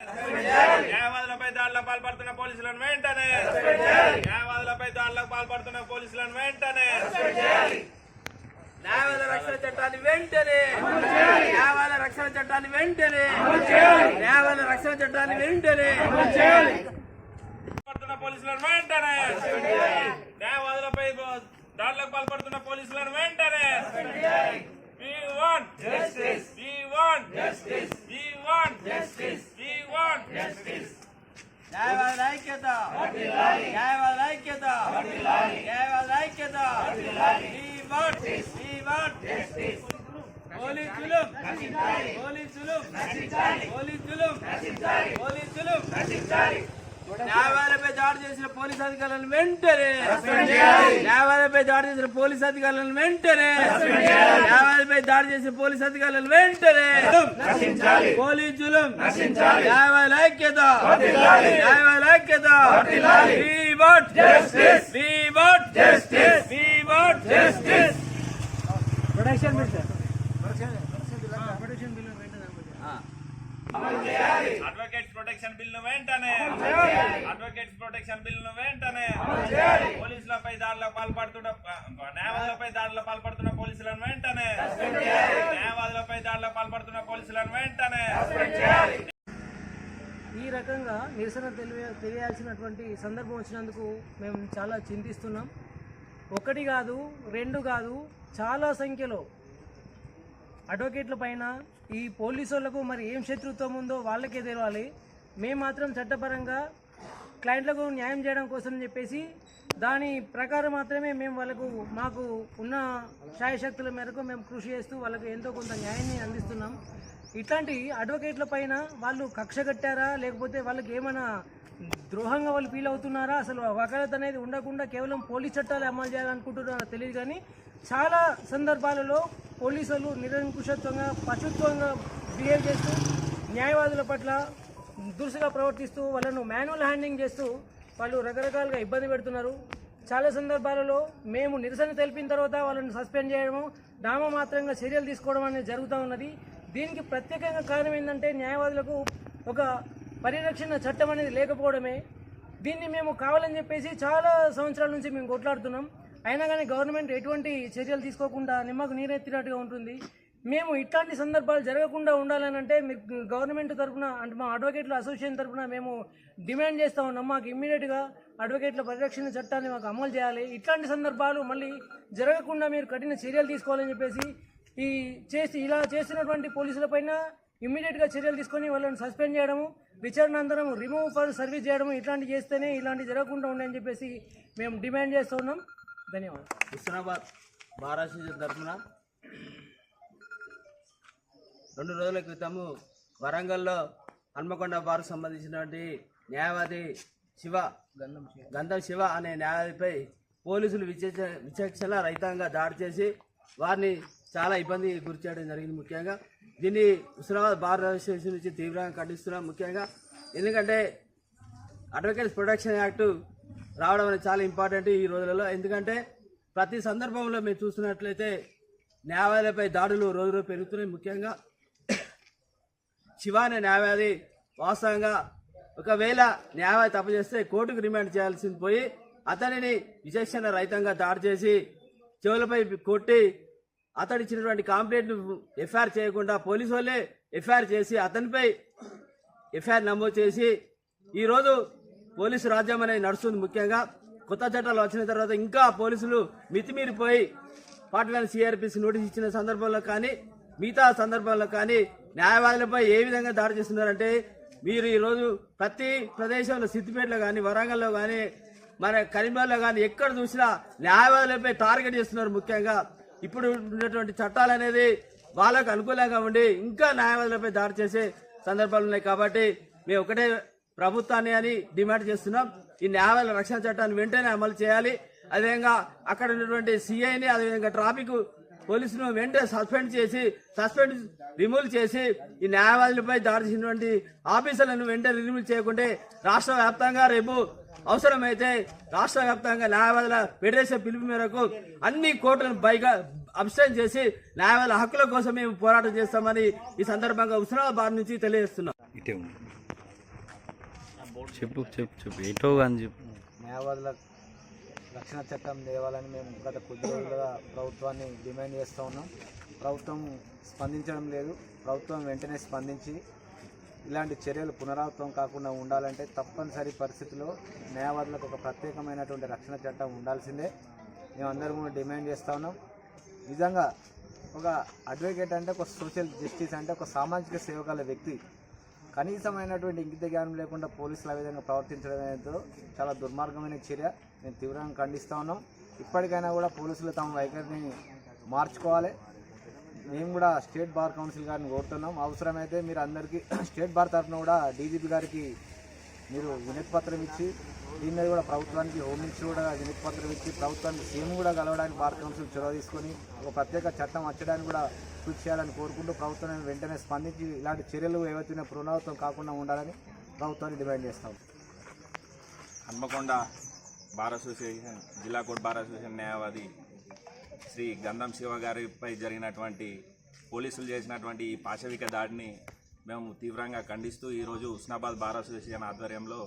న్యాయవాదులపై దాడులకు పాల్పడుతున్న పోలీసులను వెంటనే న్యాయవాదులపై దాడులకు పాల్పడుతున్న పోలీసులను వెంటనే న్యాయవాద రక్షణ చట్టాన్ని వెంటనే న్యాయవాద రక్షణ చట్టాన్ని వెంటనే న్యాయవాద రక్షణ చట్టాన్ని వెంటనే పడుతున్న పోలీసులను వెంటనే న్యాయవాదులపై దాడులకు పాల్పడుతున్న పోలీసులను వెంటనే We want justice. We want justice. We want justice. We want justice. న్యాయవాద ఐక్యత న్యాయవాద ఐక్యత న్యాయవాద ఐక్యత We want justice. పోలీస్ జులుం పోలీస్ జులుం పోలీస్ జులుం పోలీస్ జులుం న్యాయవాదులపై దాడి చేసిన పోలీస్ అధికారులను వెంటనే న్యాయవాదులపై దాడి చేసిన పోలీస్ అధికారులను వెంటనే న్యాయవాదులపై దాడి చేసిన పోలీస్ అధికారులను వెంటనే పోలీస్ జులుం న్యాయవాదుల ఐక్యత న్యాయవాదుల ఐక్యత We want justice. We want justice. We want justice. Production bill advocates protection bill వెంటనే అడ్వకేట్స్ ప్రొటెక్షన్ బిల్లు వెంటనే పోలీసులపై దాడులకు పాల్పడుతున్న న్యాయవాదులపై దాడులకు పాల్పడుతున్న పోలీసులను వెంటనే న్యాయవాదులపై దాడులకు పాల్పడుతున్న పోలీసులను వెంటనే ఈ రకంగా నిరసన తెలియాల్సినటువంటి సందర్భం వచ్చినందుకు మేము చాలా చింతిస్తున్నాం. ఒకటి కాదు రెండు కాదు చాలా సంఖ్యలో అడ్వకేట్ల పైన ఈ పోలీసులకు మరి ఏం శత్రుత్వం ఉందో వాళ్ళకే తెలవాలి. మేము మాత్రం చట్టపరంగా క్లయింట్లకు న్యాయం చేయడం కోసం చెప్పేసి దాని ప్రకారం మాత్రమే మేము మాకు ఉన్న శాయశక్తుల మేరకు మేము కృషి చేస్తూ వాళ్ళకు ఎంతో కొంత న్యాయాన్ని అందిస్తున్నాం. ఇట్లాంటి అడ్వకేట్ల పైన వాళ్ళు కక్ష కట్టారా లేకపోతే వాళ్ళకి ఏమైనా ద్రోహంగా వాళ్ళు ఫీల్ అవుతున్నారా, అసలు వకాలత్ అనేది ఉండకుండా కేవలం పోలీస్ చట్టాలు అమలు చేయాలనుకుంటున్నారో తెలియదు. కానీ చాలా సందర్భాలలో పోలీసులు నిరంకుశత్వంగా పశుత్వంగా బిహేవ్ చేస్తూ న్యాయవాదుల పట్ల దురుసుగా ప్రవర్తిస్తూ వాళ్ళను మాన్యువల్ హ్యాండింగ్ చేస్తూ వాళ్ళు రకరకాలుగా ఇబ్బంది పెడుతున్నారు. చాలా సందర్భాలలో మేము నిరసన తెలిపిన తర్వాత వాళ్ళని సస్పెండ్ చేయడము నామమాత్రంగా చర్యలు తీసుకోవడం అనేది జరుగుతూ ఉన్నది. దీనికి ప్రత్యేకంగా కారణం ఏంటంటే న్యాయవాదులకు ఒక పరిరక్షణ చట్టం అనేది లేకపోవడమే. దీన్ని మేము కావాలని చెప్పేసి చాలా సంవత్సరాల నుంచి మేము కొట్లాడుతున్నాం. అయినా కానీ గవర్నమెంట్ ఎటువంటి చర్యలు తీసుకోకుండా నిమ్మకు నీరెత్తినట్టుగా ఉంటుంది. మేము ఇట్లాంటి సందర్భాలు జరగకుండా ఉండాలని అంటే గవర్నమెంట్ తరఫున అంటే మా అడ్వకేట్ల అసోసియేషన్ తరఫున మేము డిమాండ్ చేస్తూ ఉన్నాం. మాకు ఇమ్మీడియట్గా అడ్వకేట్ల పరిరక్షణ చట్టాన్ని మాకు అమలు చేయాలి. ఇట్లాంటి సందర్భాలు మళ్ళీ జరగకుండా మీరు కఠిన చర్యలు తీసుకోవాలని చెప్పేసి ఇలా చేస్తున్నటువంటి పోలీసులపైన ఇమ్మీడియట్గా చర్యలు తీసుకొని వాళ్ళని సస్పెండ్ చేయడము, విచారణ అందరం రిమూవ్ ఫర్ సర్వీస్ చేయడము ఇట్లాంటివి చేస్తేనే ఇలాంటివి జరగకుండా ఉన్నాయని చెప్పేసి మేము డిమాండ్ చేస్తున్నాం. ధన్యవాదాలు. హుస్నాబాద్ బార్ అసోసియేషన్ తరఫున 2 రోజుల క్రితము వరంగల్లో హన్మకొండ బార్కు సంబంధించినటువంటి న్యాయవాది గంధం శివ అనే న్యాయవాదిపై పోలీసులు విచక్షణ రహితంగా దాడి చేసి వారిని చాలా ఇబ్బంది గురి చేయడం జరిగింది. ముఖ్యంగా దీన్ని హుస్నాబాద్ బార్ అసోసియేషన్ నుంచి తీవ్రంగా ఖండిస్తున్నాం. ముఖ్యంగా ఎందుకంటే అడ్వకేట్స్ ప్రొటెక్షన్ యాక్ట్ రావడం అనేది చాలా ఇంపార్టెంట్ ఈ రోజులలో. ఎందుకంటే ప్రతి సందర్భంలో మేము చూస్తున్నట్లయితే న్యాయవాదులపై దాడులు రోజు పెరుగుతున్నాయి. ముఖ్యంగా శివ అనే న్యాయవాది వాస్తవంగా ఒకవేళ న్యాయవాది తప్పు చేస్తే కోర్టుకు రిమాండ్ చేయాల్సింది పోయి అతనిని విచక్షణ రహితంగా దాడి చేసి చెవులపై కొట్టి అతడు ఇచ్చినటువంటి కంప్లైంట్ ఎఫ్ఐఆర్ చేయకుండా పోలీసు వాళ్ళే ఎఫ్ఐఆర్ చేసి అతనిపై ఎఫ్ఐఆర్ నమోదు చేసి ఈరోజు పోలీసు రాజ్యం అనేది నడుస్తుంది. ముఖ్యంగా కొత్త చట్టాలు వచ్చిన తర్వాత ఇంకా పోలీసులు మితిమీరిపోయి 41 CRPC నోటీస్ ఇచ్చిన సందర్భంలో కానీ మిగతా సందర్భంలో కానీ న్యాయవాదులపై ఏ విధంగా దాడి చేస్తున్నారంటే మీరు ఈరోజు ప్రతి ప్రదేశంలో సిద్దిపేటలో కానీ వరంగల్లో కానీ మన కరీంనగర్లో కానీ ఎక్కడ చూసినా న్యాయవాదులపై టార్గెట్ చేస్తున్నారు. ముఖ్యంగా ఇప్పుడు ఉన్నటువంటి చట్టాలు అనేది వాళ్ళకు అనుకూలంగా ఉండి ఇంకా న్యాయవాదులపై దాడి చేసే సందర్భాలు ఉన్నాయి. కాబట్టి మేము ఒకటే ప్రభుత్వాన్ని అని డిమాండ్ చేస్తున్నాం. ఈ న్యాయవాదుల రక్షణ చట్టాన్ని వెంటనే అమలు చేయాలి. అదేవిధంగా అక్కడ ఉన్నటువంటి సిఐని అదేవిధంగా ట్రాఫిక్ పోలీసును వెంటనే సస్పెండ్ రిమూవ్ చేసి ఈ న్యాయవాదులపై దాడి చేసినటువంటి ఆఫీసర్లను వెంటనే రిమూవ్ చేయకుంటే రాష్ట్ర వ్యాప్తంగా రేపు అవసరమైతే రాష్ట్ర వ్యాప్తంగా న్యాయవాదుల ఫెడరేషన్ పిలుపు మేరకు అన్ని కోర్టులను అబ్స్టైన్ చేసి న్యాయవాదుల హక్కుల కోసం మేము పోరాటం చేస్తామని ఈ సందర్భంగా హుస్నాబాద్ నుంచి తెలియజేస్తున్నాం. చెప్పు ఏటో అని చెప్పు. న్యాయవాదుల రక్షణ చట్టం తేవాలని మేము గత కొద్ది రోజులుగా ప్రభుత్వాన్ని డిమాండ్ చేస్తూ ఉన్నాం. ప్రభుత్వం స్పందించడం లేదు. ప్రభుత్వం వెంటనే స్పందించి ఇలాంటి చర్యలు పునరావృతం కాకుండా ఉండాలంటే తప్పనిసరి పరిస్థితిలో న్యాయవాదులకు ఒక ప్రత్యేకమైనటువంటి రక్షణ చట్టం ఉండాల్సిందే మేము అందరం కూడా డిమాండ్ చేస్తూ ఉన్నాం. నిజంగా ఒక అడ్వకేట్ అంటే ఒక సోషల్ జస్టిస్ అంటే ఒక సామాజిక సేవ గల వ్యక్తి కనీసమైనటువంటి ఇంగిత జ్ఞానం లేకుండా పోలీసులు ఆ విధంగా ప్రవర్తించడం అనేది చాలా దుర్మార్గమైన చర్య. మేము తీవ్రంగా ఖండిస్తూ ఉన్నాం. ఇప్పటికైనా కూడా పోలీసులు తమ వైఖరిని మార్చుకోవాలి. మేము కూడా స్టేట్ బార్ కౌన్సిల్ గారిని కోరుతున్నాం. అవసరమైతే మీరు అందరికీ స్టేట్ బార్ తరఫున కూడా డీజీపీ గారికి మీరు వినతి పత్రం ఇచ్చి దీని మీద కూడా ప్రభుత్వానికి హోమ్ మినిస్టర్ కూడా వినతి పత్రం ఇచ్చి ప్రభుత్వానికి సీఎం కూడా కలవడానికి బార్ కౌన్సిల్ చొరవ తీసుకొని ఒక ప్రత్యేక చట్టం వచ్చడానికి కూడా కృషి చేయాలని కోరుకుంటూ ప్రభుత్వం వెంటనే స్పందించి ఇలాంటి చర్యలు ఏవైతే పునరావృతం కాకుండా ఉండాలని ప్రభుత్వాన్ని డిమాండ్ చేస్తాం. హన్మకొండ బార్ అసోసియేషన్ జిల్లా కోర్టు బార్ అసోసియేషన్ న్యాయవాది శ్రీ గంధం శివ గారిపై జరిగినటువంటి పోలీసులు చేసినటువంటి ఈ పాశవిక దాడిని మేము తీవ్రంగా ఖండిస్తూ ఈరోజు హుస్నాబాద్ బార్ అసోసియేషన్ ఆధ్వర్యంలో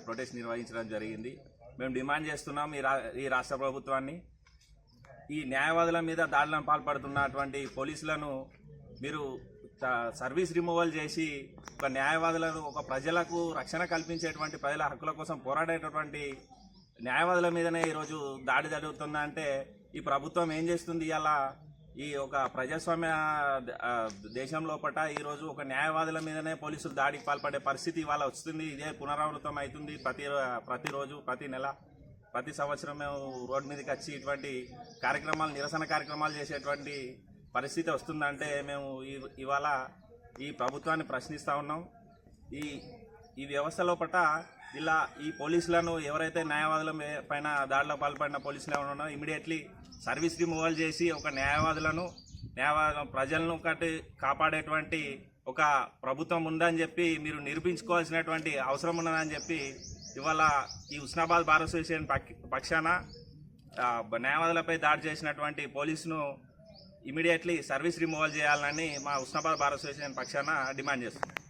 ప్రొటెస్ట్ నిర్వహించడం జరిగింది. మేము డిమాండ్ చేస్తున్నాం ఈ రాష్ట్ర ప్రభుత్వాన్ని ఈ న్యాయవాదుల మీద దాడులను పాల్పడుతున్నటువంటి పోలీసులను మీరు సర్వీస్ రిమూవల్ చేసి ఒక న్యాయవాదులను ఒక ప్రజలకు రక్షణ కల్పించేటువంటి ప్రజల హక్కుల కోసం పోరాడేటటువంటి న్యాయవాదుల మీదనే ఈరోజు దాడి జరుగుతుందంటే ఈ ప్రభుత్వం ఏం చేస్తుంది? ఇలా ఈ ఒక ప్రజాస్వామ్య దేశం లోపల ఈరోజు ఒక న్యాయవాదుల మీదనే పోలీసులు దాడికి పాల్పడే పరిస్థితి ఇవాళ వస్తుంది. ఇదే పునరావృతం అవుతుంది. ప్రతిరోజు ప్రతి నెల ప్రతి సంవత్సరం మేము రోడ్డు మీదకి వచ్చి ఇటువంటి కార్యక్రమాలు నిరసన కార్యక్రమాలు చేసేటువంటి పరిస్థితి వస్తుందంటే మేము ఇవాళ ఈ ప్రభుత్వాన్ని ప్రశ్నిస్తూ ఉన్నాం. ఈ వ్యవస్థ లోపల ఇలా ఈ పోలీసులను ఎవరైతే న్యాయవాదుల పైన దాడిలో పాల్పడిన పోలీసులు ఎవరు ఉన్నారో ఇమీడియట్లీ సర్వీస్ రిమూవల్ చేసి ఒక ప్రజలను కాపాడేటువంటి ఒక ప్రభుత్వం ఉందని చెప్పి మీరు నిరూపించుకోవాల్సినటువంటి అవసరం ఉన్నదని చెప్పి ఇవాళ ఈ హుస్నాబాద్ బార్ అసోసియేషన్ పక్షాన న్యాయవాదులపై దాడి చేసినటువంటి పోలీసును ఇమీడియట్లీ సర్వీస్ రిమూవల్ చేయాలని మా హుస్నాబాద్ బార్ అసోసియేషన్ పక్షాన డిమాండ్ చేస్తున్నాం.